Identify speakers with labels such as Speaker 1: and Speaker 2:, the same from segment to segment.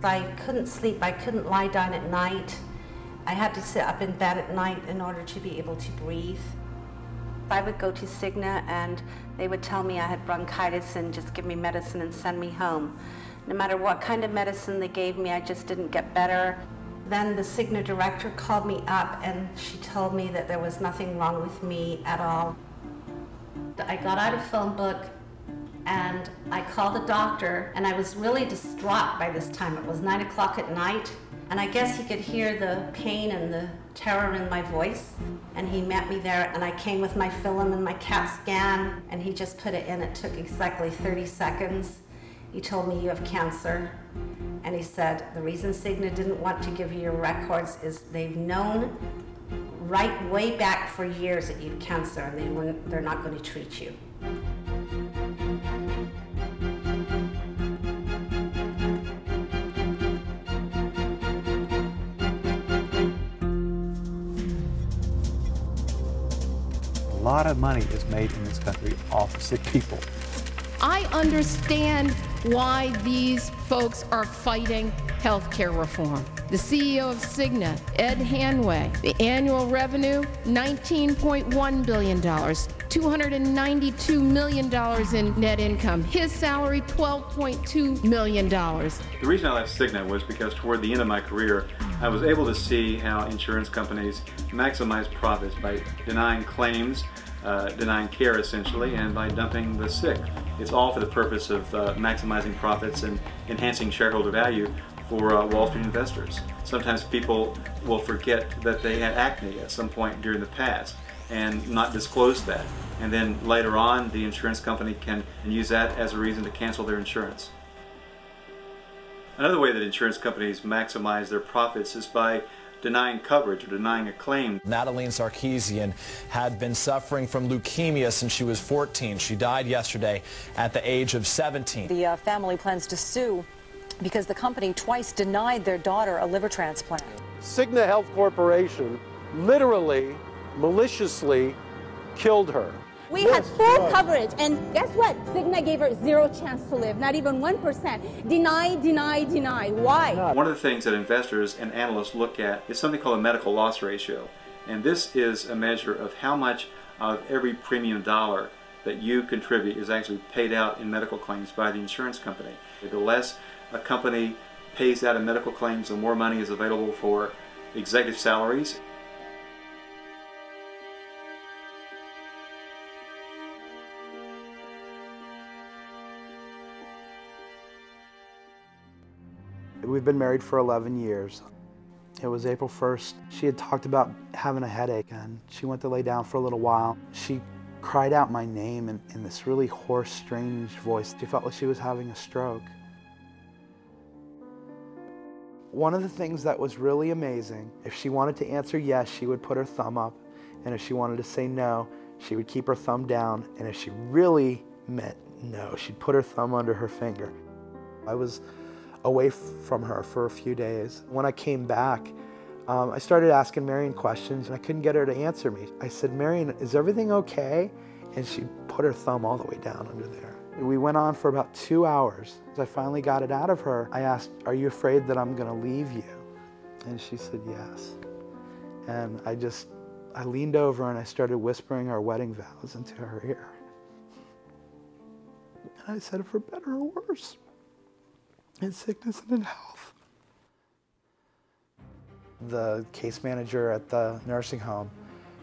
Speaker 1: I couldn't sleep. I couldn't lie down at night. I had to sit up in bed at night in order to be able to breathe. I would go to CIGNA and they would tell me I had bronchitis and just give me medicine and send me home. No matter what kind of medicine they gave me, I just didn't get better. Then the CIGNA director called me up and she told me that there was nothing wrong with me at all. I got out a phone book and I called the doctor, and I was really distraught by this time. It was 9 o'clock at night, and I guess he could hear the pain and the terror in my voice, and he met me there, and I came with my film and my CAT scan, and he just put it in. It took exactly 30 seconds. He told me, you have cancer, and he said, the reason CIGNA didn't want to give you your records is they've known right way back for years that you had cancer, and they're not going to treat you.
Speaker 2: A lot of money is made in this country off of sick people.
Speaker 3: I understand why these folks are fighting health care reform. The CEO of CIGNA, Ed Hanway, the annual revenue, $19.1 billion, $292 million in net income. His salary, $12.2 million.
Speaker 4: The reason I left CIGNA was because toward the end of my career, I was able to see how insurance companies maximize profits by denying claims, denying care essentially, and by dumping the sick. It's all for the purpose of maximizing profits and enhancing shareholder value for Wall Street investors. Sometimes people will forget that they had acne at some point during the past and not disclose that. And then later on, the insurance company can use that as a reason to cancel their insurance. Another way that insurance companies maximize their profits is by denying coverage or denying a claim.
Speaker 5: Natalie Sarkeesian had been suffering from leukemia since she was 14. She died yesterday at the age of 17.
Speaker 6: The family plans to sue because the company twice denied their daughter a liver transplant.
Speaker 7: CIGNA Health Corporation literally, maliciously killed her.
Speaker 8: We had full coverage, and guess what? CIGNA gave her zero chance to live, not even 1%. Deny, deny, deny. Why?
Speaker 4: One of the things that investors and analysts look at is something called a medical loss ratio. And this is a measure of how much of every premium dollar that you contribute is actually paid out in medical claims by the insurance company. The less a company pays out in medical claims, the more money is available for executive salaries.
Speaker 9: We've been married for 11 years. It was April 1st. She had talked about having a headache, and she went to lay down for a little while. She cried out my name in this really hoarse, strange voice. She felt like she was having a stroke. One of the things that was really amazing, if she wanted to answer yes, she would put her thumb up, and if she wanted to say no, she would keep her thumb down, and if she really meant no, she'd put her thumb under her finger. I was away from her for a few days. When I came back, I started asking Marion questions, and I couldn't get her to answer me. I said, Marion, is everything okay? And she put her thumb all the way down under there. We went on for about 2 hours. As I finally got it out of her, I asked, are you afraid that I'm gonna leave you? And she said, yes. And I leaned over and I started whispering our wedding vows into her ear. And I said, for better or worse, in sickness and in health. The case manager at the nursing home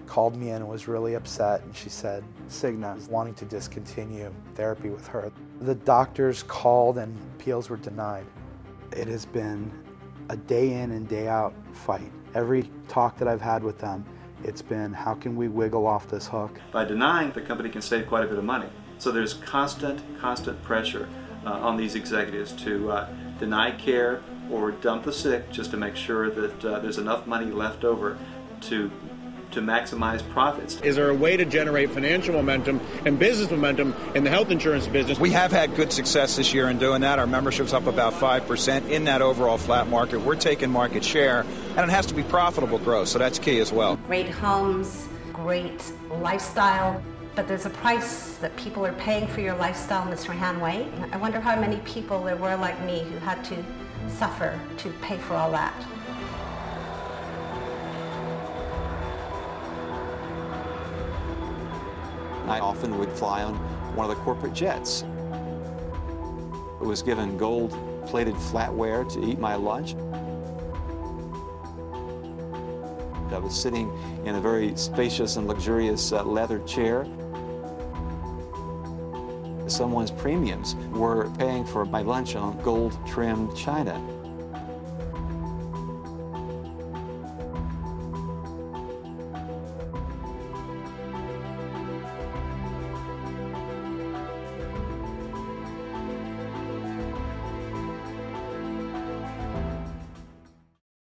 Speaker 9: called me in and was really upset, and she said CIGNA is wanting to discontinue therapy with her. The doctors called and appeals were denied. It has been a day in and day out fight. Every talk that I've had with them, it's been how can we wiggle off this hook?
Speaker 4: By denying, the company can save quite a bit of money. So there's constant pressure on these executives to deny care or dump the sick just to make sure that there's enough money left over to maximize profits.
Speaker 10: Is there a way to generate financial momentum and business momentum in the health insurance business?
Speaker 11: We have had good success this year in doing that. Our membership's up about 5% in that overall flat market. We're taking market share, and it has to be profitable growth, so that's key as well.
Speaker 1: Great homes, great lifestyle. But there's a price that people are paying for your lifestyle, Mr. Hanway. I wonder how many people there were like me who had to suffer to pay for all that.
Speaker 12: I often would fly on one of the corporate jets. I was given gold-plated flatware to eat my lunch. I was sitting in a very spacious and luxurious leather chair. Someone's premiums were paying for my lunch on gold-trimmed china.